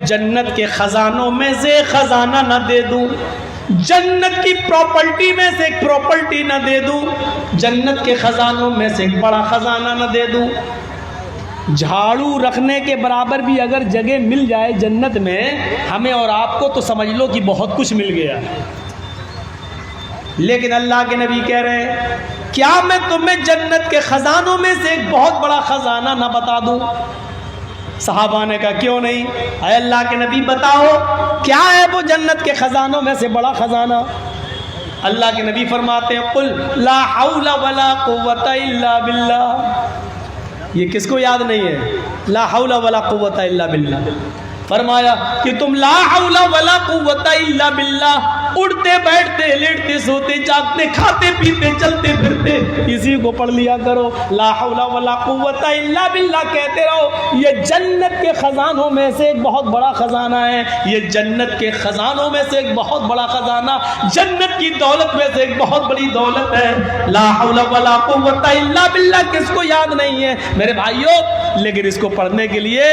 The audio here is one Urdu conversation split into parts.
جنت کے خزانوں میں سے خزانہ نہ دے دوں، جنت کی پراپرٹی میں سے ایک پراپرٹی نہ دے دوں، جنت کے خزانوں میں سے ایک بڑا خزانہ نہ دے دوں؟ جھاڑو رکھنے کے برابر بھی اگر جگہ مل جائے جنت میں ہمیں اور آپ کو تو سمجھ لو کہ بہت کچھ مل گیا۔ لیکن اللہ کے نبی کہہ رہے ہیں کیا میں تمہیں جنت کے خزانوں میں سے ایک بہت بڑا خزانہ نہ بتا دوں؟ صحابہ نے کہا کیوں نہیں، اے اللہ کے نبی بتاؤ کیا ہے وہ جنت کے خزانوں میں سے بڑا خزانہ؟ اللہ کے نبی فرماتے ہیں قل لا حول ولا قوت الا باللہ۔ یہ کس کو یاد نہیں ہے لا حول ولا قوت الا باللہ؟ فرمایا کہ تم لا حول ولا قوت الا باللہ اڑتے بیٹھتے لیٹتے سوتے جاگتے کھاتے پیتے چلتے پھرتے اسی کو پڑھ لیا کرو، لا حول ولا قوت الا باللہ کہتے رہو۔ یہ جنت کے خزانوں میں سے ایک بہت بڑا خزانہ ہے، یہ جنت کے خزانوں میں سے ایک بہت بڑا خزانہ، جنت کی دولت میں سے ایک بہت بڑی دولت ہے۔ لا حول ولا قوت الا باللہ کس کو یاد نہیں ہے میرے بھائیوں؟ لیکن اس کو پڑھنے کے لیے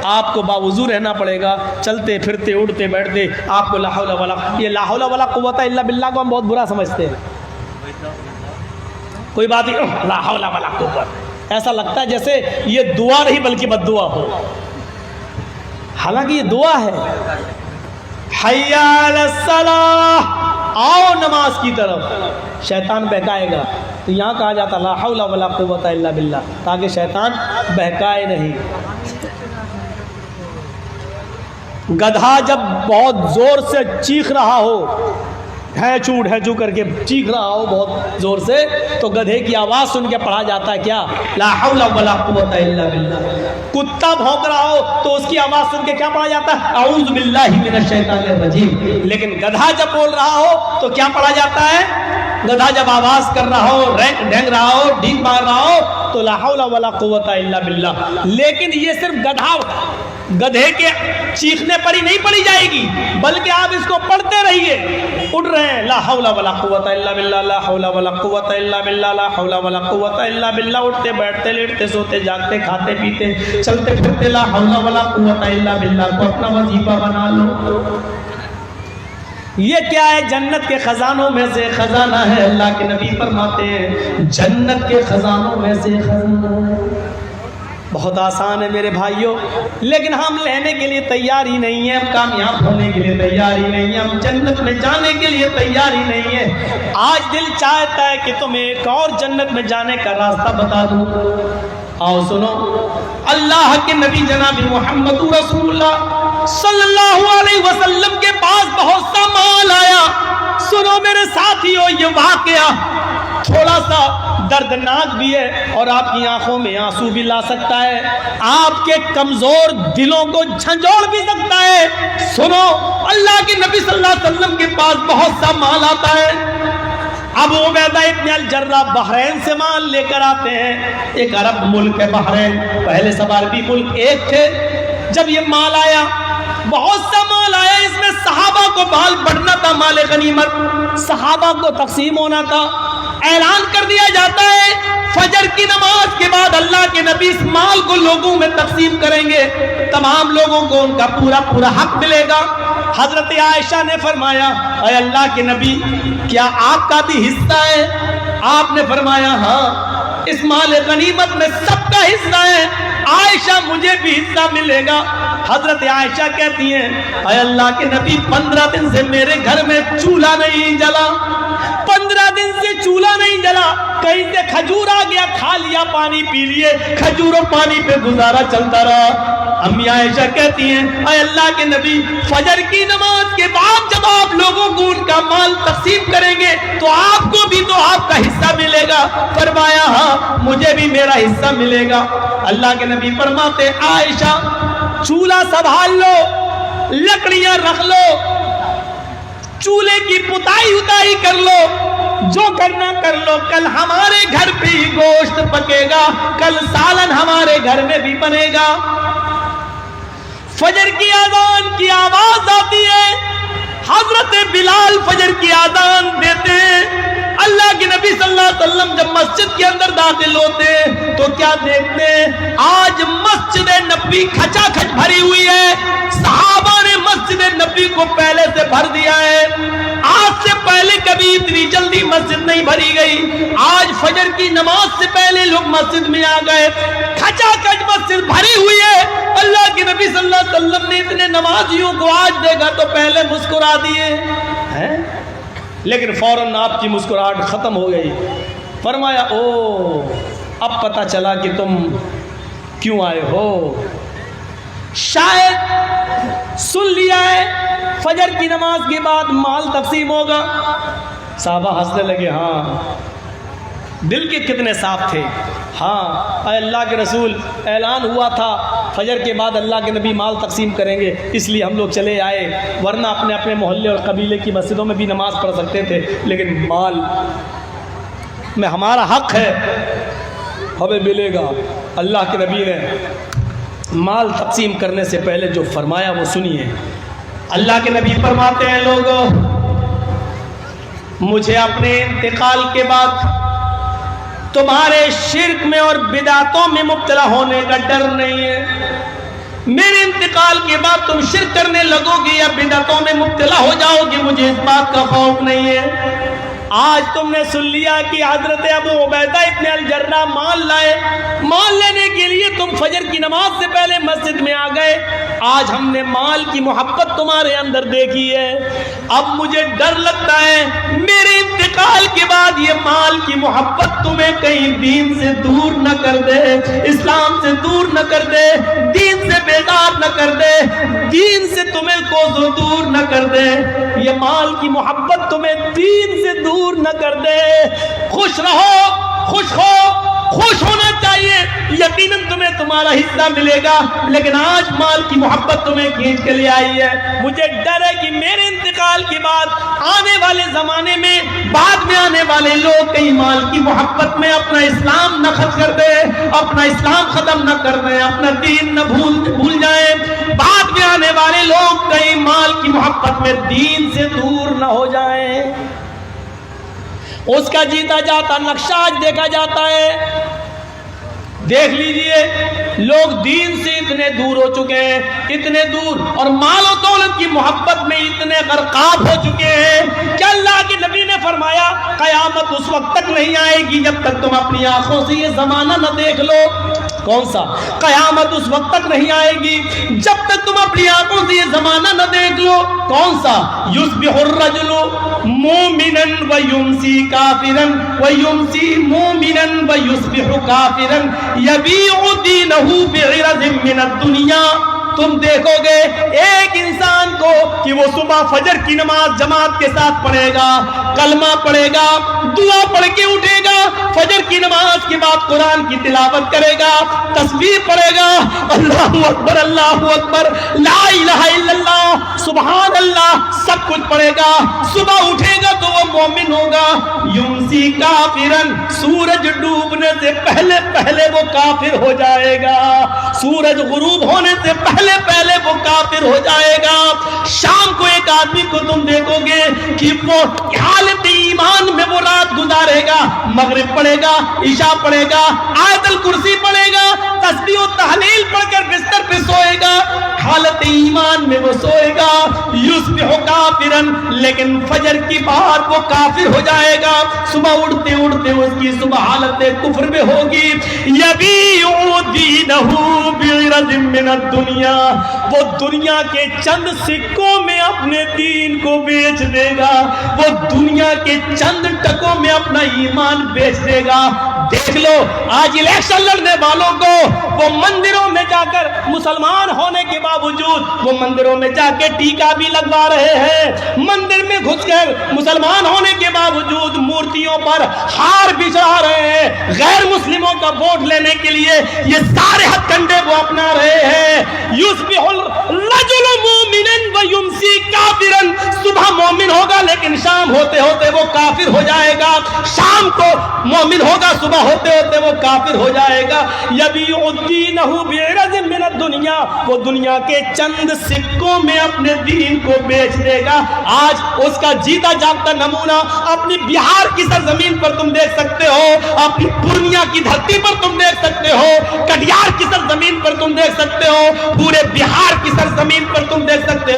آپ کو باوضو رہنا پڑے گا، چلتے پھرتے اڑتے بیٹھتے آپ کو لا حول ولا، یہ لا حول ولا قوت الا باللہ کو ہم بہت برا سمجھتے ہیں، کوئی بات نہیں لا حول ولا قوت، ایسا لگتا ہے جیسے یہ دعا نہیں بلکہ بد دعا ہو، حالانکہ یہ دعا ہے۔ حی علی الصلاۃ، آؤ نماز کی طرف، شیطان بہکائے گا تو یہاں کہا جاتا لا حول ولا قوت الا باللہ تاکہ شیطان بہکائے نہیں۔ گدھا جب بہت زور سے چیخ رہا ہو، ڈھیچو کر کے چیخ رہا ہو بہت زور سے، تو گدھے کی آواز سن کے پڑھا جاتا ہے کیا لا حول ولا قوت الا باللہ۔ کتا بھونک رہا ہو تو اس کی آواز سن کے کیا پڑھا جاتا ہے اعوذ باللہ من الشیطان الرجیم۔ لیکن گدھا جب بول رہا ہو تو کیا پڑھا جاتا ہے؟ گدھا جب آواز کر رہا ہو، ڈھینگ رہا ہو، ڈھینگ مار رہا ہو تو لا حول ولا قوت الا باللہ۔ لیکن یہ صرف گدھے کے چیخنے پر ہی نہیں پڑھی جائے گی، بلکہ آپ اس کو پڑھتے رہیے، اٹھ رہے ہیں لا حول ولا قوت الا باللہ، لا حول ولا قوت الا باللہ، لا حول ولا قوت الا باللہ، اٹھتے بیٹھتے لیٹتے سوتے جاگتے کھاتے پیتے چلتے پھرتے لا حول ولا قوت الا باللہ کو اپنا وظیفہ بنا لو۔ یہ کیا ہے؟ جنت کے خزانوں میں سے خزانہ ہے۔ اللہ کے نبی فرماتے ہیں جنت کے خزانوں میں سے خزانہ ہے۔ بہت آسان ہے میرے بھائیوں، لیکن ہم لینے کے لیے تیار ہی نہیں ہیں، ہم کامیاب ہونے کے لیے تیار ہی نہیں ہیں، ہم جنت میں جانے کے لیے تیار ہی نہیں ہیں۔ آج دل چاہتا ہے کہ تمہیں ایک اور جنت میں جانے کا راستہ بتا دوں۔ آؤ سنو، اللہ کے نبی جناب محمد رسول اللہ صلی اللہ علیہ وسلم کے پاس بہت سا مال آیا۔ سنو میرے ساتھیو، یہ واقعہ تھوڑا سا دردناک بھی ہے اور آپ کی آنکھوں میں آنسو بھی لا سکتا ہے، آپ کے کمزور دلوں کو جھنجھوڑ بھی سکتا ہے۔ سنو، اللہ کے نبی صلی اللہ علیہ وسلم کے پاس بہت سا مال آتا ہے۔ ابو عبیدہ ابن الجراح بحرین سے مال لے کر آتے ہیں، ایک عرب ملک ہے بحرین، پہلے سب عربی ملک ایک تھے۔ جب یہ مال آیا، بہت سا مال آیا، اس میں صحابہ کو مال بڑھنا تھا، مال غنیمت صحابہ کو تقسیم ہونا تھا۔ اعلان کر دیا جاتا ہے فجر کی نماز کے بعد اللہ کے نبی اس مال کو لوگوں میں تقسیم کریں گے، تمام لوگوں کو ان کا پورا پورا حق ملے گا۔ حضرت عائشہ نے فرمایا اے اللہ کے نبی کیا آپ کا بھی حصہ ہے؟ آپ نے فرمایا ہاں، اس مال غنیمت میں سب کا حصہ ہے، عائشہ مجھے بھی حصہ ملے گا۔ حضرت عائشہ کہتی ہیں اے اللہ کے نبی 15 دن سے میرے گھر میں چولہا نہیں جلا، 15 دن سے چولہا نہیں جلا، کہیں سے کھجور آ گیا کھا لیا، پانی پی لیے، کھجور و پانی پہ گزارا چلتا رہا۔ امی عائشہ کہتی ہیں اے اللہ کے نبی فجر کی نماز کے بعد جب آپ لوگوں کو ان کا مال تقسیم کریں گے تو آپ کو بھی تو آپ کا حصہ ملے گا۔ فرمایا ہاں مجھے بھی میرا حصہ ملے گا۔ اللہ کے نبی فرماتے عائشہ چولہا سنبھال لو، لکڑیاں رکھ لو، چولہے کی پتائی اتائی کر لو، جو کرنا کر لو، کل ہمارے گھر پہ ہی گوشت پکے گا، کل سالن ہمارے گھر میں بھی بنے گا۔ فجر کی اذان کی آواز آتی ہے، حضرت بلال فجر کی اذان دیتے ہیں۔ اللہ کے نبی صلی اللہ علیہ وسلم جب مسجد کے اندر داخل ہوتے ہیں تو کیا دیکھتے ہیں؟ آج مسجد نبی کھچا کھچ بھری ہوئی ہے، صحابہ مسجد کو پہلے سے بھر دیا ہے. آج سے پہلے کبھی اتنی جلدی مسجد نہیں بھری گئی. آج فجر کی نماز سے پہلے لوگ مسجد میں آ گئے. کھچا کھچ مسجد بھری ہوئی ہے. اللہ کے نبی صلی اللہ علیہ وسلم نے اتنے نمازیوں کو آج دیکھا تو پہلے مسکرا دیے ہیں، لیکن فوراً آپ کی مسکراہٹ ختم ہو گئی. فرمایا او اب پتہ چلا کہ تم کیوں آئے ہو. شاید سن لیا ہے فجر کی نماز کے بعد مال تقسیم ہوگا. صحابہ ہنسنے لگے. ہاں دل کے کتنے صاف تھے. ہاں اے اللہ کے رسول اعلان ہوا تھا فجر کے بعد اللہ کے نبی مال تقسیم کریں گے، اس لیے ہم لوگ چلے آئے، ورنہ اپنے اپنے محلے اور قبیلے کی مسجدوں میں بھی نماز پڑھ سکتے تھے، لیکن مال میں ہمارا حق ہے، ہمیں ملے گا. اللہ کے نبی نے مال تقسیم کرنے سے پہلے جو فرمایا وہ سنیے. اللہ کے نبی فرماتے ہیں لوگوں مجھے اپنے انتقال کے بعد تمہارے شرک میں اور بدعتوں میں مبتلا ہونے کا ڈر نہیں ہے. میرے انتقال کے بعد تم شرک کرنے لگو گے یا بدعتوں میں مبتلا ہو جاؤ گے، مجھے اس بات کا خوف نہیں ہے. آج تم نے سن لیا کہ حضرت ابو عبیدہ ابن الجراح مال لائے، مال لینے کے لیے تم فجر کی نماز سے پہلے مسجد میں آ گئے. آج ہم نے مال کی محبت تمہارے اندر دیکھی ہے. اب مجھے ڈر لگتا ہے میرے انتقال کے بعد یہ مال کی محبت تمہیں کہیں دین سے دور نہ کر دے، اسلام سے دور نہ کر دے، دین سے بیزار نہ کر دے، دین سے تمہیں کو دور نہ کر دے. یہ مال کی محبت تمہیں دین سے دور نہ کر دے. خوش رہو، خوش ہو، خوش ہونا چاہیے، یقیناً تمہیں تمہارا حصہ ملے گا، لیکن آج مال کی محبت تمہیں کھینچ کے لے آئی ہے. مجھے ڈر ہے کہ میرے انتقال کے بعد آنے والے زمانے میں بعد میں آنے والے لوگ کہیں مال کی محبت میں اپنا اسلام نہ خرچ کر دے، اپنا اسلام ختم نہ کر دیں، اپنا دین نہ بھول جائیں. بعد میں آنے والے لوگ کہیں مال کی محبت میں دین سے دور نہ ہو جائیں. اس کا جیتا جاتا نقشہ آج دیکھا جاتا ہے. دیکھ لیجئے لوگ دین سے اتنے دور ہو چکے ہیں، اتنے دور، اور مال و دولت کی محبت میں اتنے غرقاب ہو چکے ہیں کہ اللہ کے نبی نے فرمایا قیامت اس وقت تک نہیں آئے گی جب تک تم اپنی آنکھوں سے یہ زمانہ نہ دیکھ لو. کون سا؟ قیامت اس وقت تک نہیں آئے گی جب تک تم اپنی آنکھوں سے یہ زمانہ نہ دیکھ لو. کون سا؟ یصبح الرجل مومنا ویمسی کافرا ویمسی مومنا ویصبح کافرا یبیع دینہ بعرض من الدنیا. تم دیکھو گے ایک انسان کو کہ وہ صبح فجر کی نماز جماعت کے ساتھ پڑھے گا، کلمہ پڑھے گا، دعا پڑھ کے اٹھے گا، فجر کی نماز کے بعد قرآن کی تلاوت کرے گا، تسبیح پڑھے گا، اللہ اکبر اللہ اکبر، لا الہ الا اللہ، سبحان اللہ، سب کچھ پڑھے گا. صبح اٹھے گا تو وہ مومن ہوگا. یمسی کافرن، سورج ڈوبنے سے پہلے پہلے وہ کافر ہو جائے گا، سورج غروب ہونے سے پہلے وہ کافر ہو جائے گا. شام کو ایک آدمی کو تم دیکھو گے کہ وہ حالت ایمان میں وہ رات گزارے گا، مغرب پڑھے گا، عشاء پڑھے گا، آیت الکرسی پڑھے گا، تسبیح و تحلیل پڑھ کر بستر پہ سوئے گا، حالت ایمان میں وہ سوئے گا. یصبح کافرا، لیکن فجر کی بعد وہ کافر ہو جائے گا. صبح اٹھتے اٹھتے اس کی صبح حالت کفر میں ہوگی. یبیع دینہ بعرض من الدنیا، وہ دنیا کے چند سکوں میں اپنے دین کو بیچ دے گا، وہ دنیا کے چند ٹکوں میں اپنا ایمان بیچ دے گا. دیکھ لو آج الیکشن لڑنے والوں کو وہ مندروں میں جا کر مسلمان ہونے کے باوجود وہ مندروں میں جا کے ٹیکا بھی لگوا رہے ہیں، مندر میں گھس کر مسلمان ہونے کے باوجود مورتیوں پر ہار بھی چڑھا رہے ہیں. غیر مسلموں کا ووٹ لینے کے لیے یہ سارے ہتھ کنڈے وہ اپنا رہے ہیں. یصبح الرجل مومنا ویمسی کافرا، صبح مومن ہوگا لیکن شام ہوتے ہوتے وہ کافر ہو جائے گا، شام کو مومن ہوگا صبح ہوتے ہوتے وہ کافر ہو جائے گا. یبیع دینہ بعرض من الدنیا، وہ دنیا کے چند سکوں میں اپنے دین کو بیچ دے گا. آج اس کا جیتا جاگتا نمونہ اپنی بہار کی سرزمین پر تم دیکھ سکتے ہو، اپنی پورنیا کی دھرتی پر تم دیکھ سکتے ہو، کٹیہار کی سرزمین پر تم دیکھ سکتے ہو، پورے بہار کی سرزمین پر تم دیکھ سکتے ہو.